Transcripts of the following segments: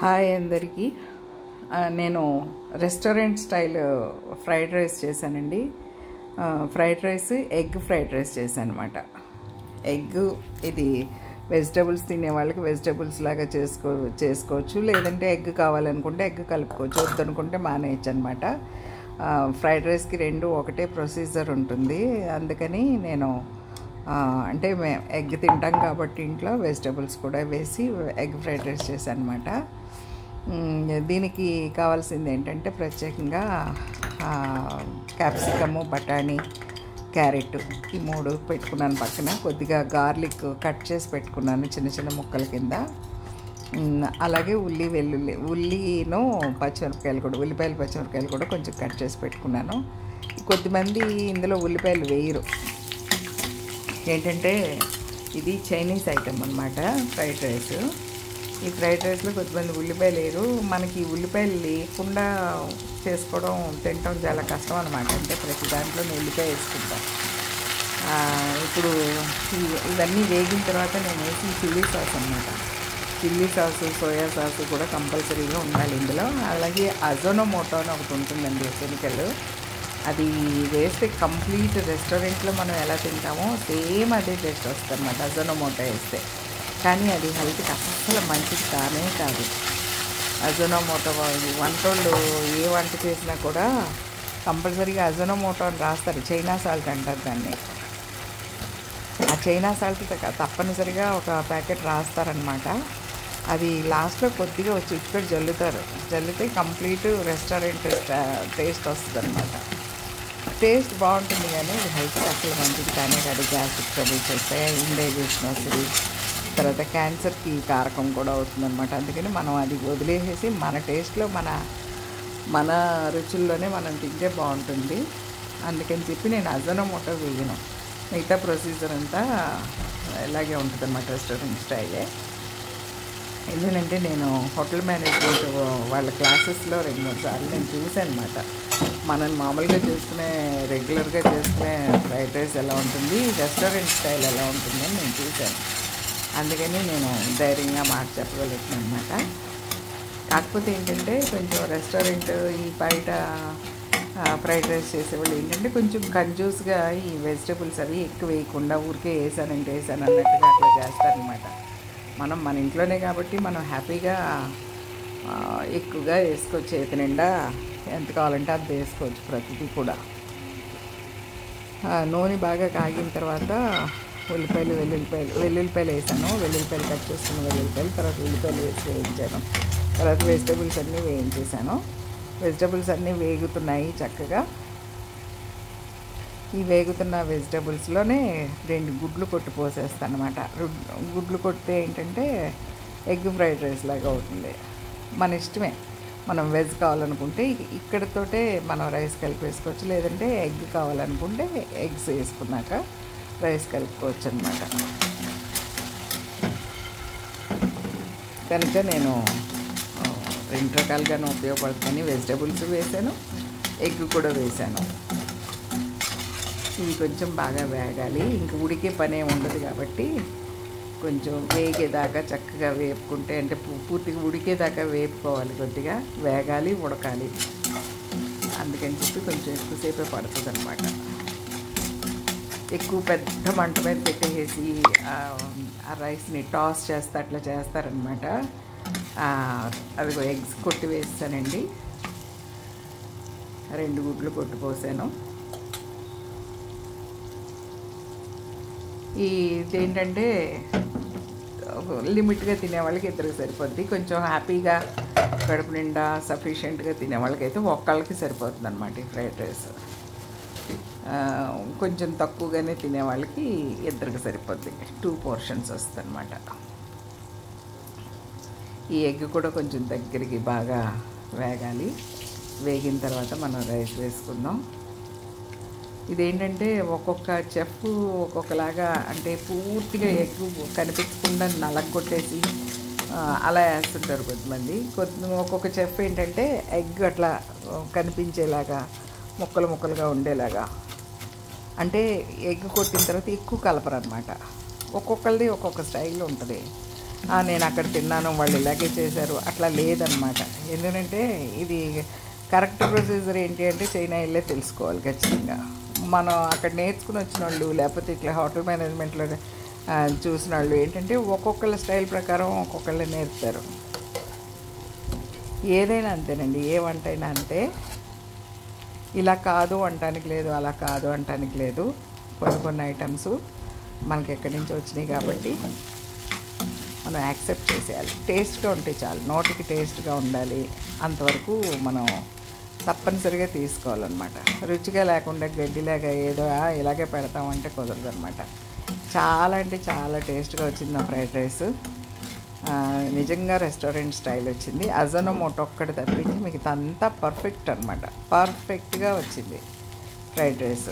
Hi అందరికీ. నేను restaurant style fried rice చేశానండి. Fried rice egg fried rice చేశాను అనమాట. ఎగ్ ఇది వెజిటబుల్స్ తినే వాళ్ళకి వెజిటబుల్స్ లాగా చేసుకోవచ్చు, లేదంటే ఎగ్ కావాలనుకుంటే ఎగ్ కలుపుకోవచ్చు, వద్దనుకుంటే మానేయచ్చు అనమాట. ఫ్రైడ్ రైస్కి రెండు ఒకటే ప్రొసీజర్ ఉంటుంది. అందుకని నేను అంటే మేము ఎగ్ తింటాం కాబట్టి ఇంట్లో వెజిటబుల్స్ కూడా వేసి ఎగ్ ఫ్రైడ్ రైస్ చేశాను అనమాట. దీనికి కావాల్సింది ఏంటంటే ప్రత్యేకంగా క్యాప్సికము, బఠానీ, క్యారెట్ ఈ మూడు పెట్టుకున్నాను. పక్కన కొద్దిగా గార్లిక్ కట్ చేసి పెట్టుకున్నాను చిన్న చిన్న ముక్కల కింద. అలాగే ఉల్లిను పచ్చిమిరపకాయలు కూడా, ఉల్లిపాయలు పచ్చిమిరపకాయలు కూడా కొంచెం కట్ చేసి పెట్టుకున్నాను. కొద్దిమంది ఇందులో ఉల్లిపాయలు వేయరు. ఏంటంటే ఇది చైనీస్ ఐటమ్ అన్నమాట ఫ్రైడ్ రైస్. ఈ ఫ్రైడ్ రైస్లో కొద్దిమంది ఉల్లిపాయలు వేయరు. మనకి ఉల్లిపాయలు లేకుండా చేసుకోవడం తినడం చాలా కష్టం అనమాట. అంటే ప్రతి దాంట్లో నేను ఉల్లిపాయ వేసుకుంటాను. ఇప్పుడు ఇవన్నీ వేగిన తర్వాత నేను వేసి చిల్లీ సాస్ అన్నమాట. చిల్లీ సాసు, సోయా సాసు కూడా కంపల్సరీగా ఉండాలి ఇందులో. అలాగే అజోనోమోటో అని ఒకటి ఉంటుందండి కెమికల్. అది వేస్తే కంప్లీట్ రెస్టారెంట్లో మనం ఎలా తింటామో సేమ్ అదే టేస్ట్ వస్తుంది అన్నమాట అజోనోమోటో వేస్తే. కానీ అది హెల్త్కి అస్సలు మంచిది కానే కాదు. అజోనోమోటో వంటోళ్ళు ఏ వంట చేసినా కూడా కంపల్సరీగా అజోనోమోటో అని రాస్తారు. చైనా సాల్ట్ అంటారు దాన్ని. ఆ చైనా సాల్ట్ తప్పనిసరిగా ఒక ప్యాకెట్ రాస్తారనమాట. అది లాస్ట్లో కొద్దిగా చిటికెడు జల్లితే కంప్లీట్ రెస్టారెంట్ టేస్ట్ వస్తుంది అనమాట. టేస్ట్ బాగుంటుంది కానీ అది హెల్త్కి అసలు మంచిది కానీ కాదు. గ్యాస్ట్రిక్ ట్రబుల్స్ వస్తాయి, ఇండైజెషన్ వస్తుంది, తర్వాత క్యాన్సర్కి కారకం కూడా అవుతుందన్నమాట. అందుకని మనం అది వదిలేసేసి మన టేస్ట్లో మన రుచుల్లోనే మనం తింటే బాగుంటుంది. అందుకని చెప్పి నేను అజోనోమోటో వేయను. మిగతా ప్రొసీజర్ అంతా ఇలాగే ఉంటుంది అన్నమాట, రెస్టారెంట్ స్టైలే. ఎందుకంటే నేను హోటల్ మేనేజ్మెంట్ వాళ్ళ క్లాసెస్లో 2-3 సార్లు నేను చూశాను అనమాట. మనం మామూలుగా రెగ్యులర్గా చేసుకునే ఫ్రైడ్ రైస్ ఎలా ఉంటుంది, రెస్టారెంట్ స్టైల్ ఎలా ఉంటుందని నేను చూశాను. అందుకని నేను ధైర్యంగా మాట చెప్పగలుగుతున్నాను అనమాట. కాకపోతే ఏంటంటే కొంచెం రెస్టారెంట్ ఈ బయట ఫ్రైడ్ రైస్ చేసేవాళ్ళు ఏంటంటే కొంచెం కన్జ్యూస్గా ఈ వెజిటబుల్స్ అవి ఎక్కువ వేయకుండా ఊరికే వేసాను అన్నట్టుగా అట్లా చేస్తారనమాట. మనం మన ఇంట్లోనే కాబట్టి మనం హ్యాపీగా ఎక్కువగా వేసుకోవచ్చు. చేతి నిండా ఎంత కావాలంటే అది వేసుకోవచ్చు ప్రతిదీ కూడా. నూనె బాగా కాగిన తర్వాత వెల్లుల్లిపాయలు వేసాను. వెల్లుల్లిపాయలు కట్ చేసుకున్న వెల్లుల్లిపాయలు, తర్వాత ఉల్లిపాయలు వేసి వేయించాను. తర్వాత వెజిటబుల్స్ అన్నీ వేయించేసాను. వెజిటబుల్స్ అన్నీ వేగుతున్నాయి చక్కగా. ఈ వేగుతున్న వెజిటబుల్స్లోనే 2 గుడ్లు కొట్టి పోసేస్తాను అనమాట. గుడ్లు కొడితే ఏంటంటే ఎగ్ ఫ్రైడ్ రైస్ లాగా అవుతుంది. మన ఇష్టమే. మనం వెజ్ కావాలనుకుంటే ఇక్కడతోటే మనం రైస్ కలిపేసుకోవచ్చు, లేదంటే ఎగ్ కావాలనుకుంటే ఎగ్స్ వేసుకున్నాక రైస్ కలుపుకోవచ్చు అనమాట. కనుక నేను 2 రకాలుగానే ఉపయోగపడుతుంది. వెజిటబుల్స్ వేసాను, ఎగ్ కూడా వేసాను. ఇవి కొంచెం బాగా వేగాలి. ఇంక ఉడికే పనే ఉండదు కాబట్టి కొంచెం వేగేదాకా చక్కగా వేపుకుంటే, అంటే పూర్తిగా ఉడికేదాకా వేపుకోవాలి. కొద్దిగా వేగాలి, ఉడకాలి. అందుకని చెప్పి కొంచెం ఎక్కువసేపే పడుతుంది అనమాట. ఎక్కువ పెద్ద మంట మీద పెట్టేసి ఆ రైస్ని టాస్ చేస్తే అట్లా చేస్తారనమాట. అవి ఎగ్స్ కొట్టి వేస్తానండి. 2 గుడ్లు కొట్టి పోసాను. ఇదేంటంటే లిమిట్గా తినేవాళ్ళకి 2 సరిపోద్ది. కొంచెం హ్యాపీగా కడుపు నిండా సఫిషియెంట్గా తినేవాళ్ళకైతే ఒక్కళ్ళకి సరిపోతుంది అనమాట ఈ ఫ్రైడ్ రైస్. కొంచెం తక్కువగానే తినేవాళ్ళకి 2 సరిపోద్ది. 2 పోర్షన్స్ వస్తుంది అనమాట. ఈ ఎగ్ కూడా కొంచెం దగ్గరికి బాగా వేగాలి. వేగిన తర్వాత మనం రైస్ వేసుకుందాం. ఇదేంటంటే ఒక్కొక్క చెఫ్ ఒక్కొక్కలాగా, అంటే పూర్తిగా ఎగ్ కనిపించకుండా నలగొట్టేసి అలా వేస్తుంటారు కొంతమంది. ఒక్కొక్క చెఫ్ ఏంటంటే ఎగ్ అట్లా కనిపించేలాగా ముక్కలుగా ఉండేలాగా, అంటే ఎగ్ కొట్టిన తర్వాత ఎక్కువ కలపరు అనమాట. ఒక్కొక్కరిది ఒక్కొక్క స్టైల్ ఉంటుంది. నేను అక్కడ తిన్నాను వాళ్ళు ఇలాగే చేశారు అట్లా లేదనమాట. ఎందుకంటే ఇది కరెక్ట్ ప్రొసీజర్ ఏంటి అంటే చైనా వెళ్ళే తెలుసుకోవాలి ఖచ్చితంగా. మనం అక్కడ నేర్చుకుని వచ్చిన వాళ్ళు లేకపోతే ఇట్లా హోటల్ మేనేజ్మెంట్లో చూసిన వాళ్ళు ఏంటంటే ఒక్కొక్కళ్ళ స్టైల్ ప్రకారం ఒక్కొక్కళ్ళు నేర్పుతారు. ఏదైనా అంతేనండి, ఏ వంట అయినా అంతే. ఇలా కాదు అనటానికి లేదు, అలా కాదు అనటానికి లేదు. కొన్ని ఐటమ్స్ మనకి ఎక్కడి నుంచి వచ్చినాయి కాబట్టి మనం యాక్సెప్ట్ చేసేయాలి. టేస్ట్గా ఉంటే చాలు, నోటికి టేస్ట్గా ఉండాలి, అంతవరకు మనం తప్పనిసరిగా తీసుకోవాలన్నమాట. రుచిగా లేకుండా గడ్డిలాగా ఏదో ఇలాగే పెడతామంటే కుదరదు అనమాట. చాలా అంటే చాలా టేస్ట్గా వచ్చింది నా ఫ్రైడ్ రైస్. నిజంగా రెస్టారెంట్ స్టైల్ వచ్చింది. అజనోమోటో ఒక్కటి తప్పించి మిగతా అంతా పర్ఫెక్ట్ అనమాట. పర్ఫెక్ట్గా వచ్చింది ఫ్రైడ్ రైస్.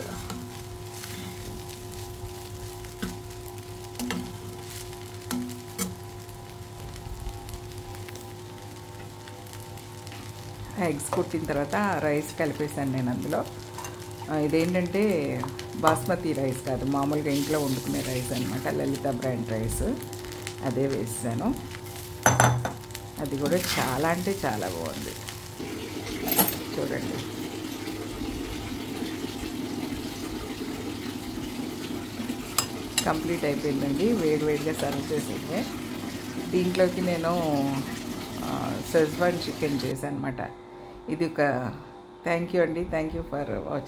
ఎగ్స్ కుట్టిన తర్వాత రైస్ కలిపేసాను నేను అందులో. ఇదేంటంటే బాస్మతి రైస్ కాదు, మామూలుగా ఇంట్లో వండుకునే రైస్ అనమాట, లలిత బ్రాండ్ రైస్. అదే వేసాను. అది కూడా చాలా అంటే చాలా బాగుంది. చూడండి, కంప్లీట్ అయిపోయిందండి. వేడివేడిగా సర్వ్ చేసింది. దీంట్లోకి నేను షెజ్వాన్ చికెన్ చేశాను అనమాట. ఇది ఒక థ్యాంక్ యూ అండి. Thank you for watching.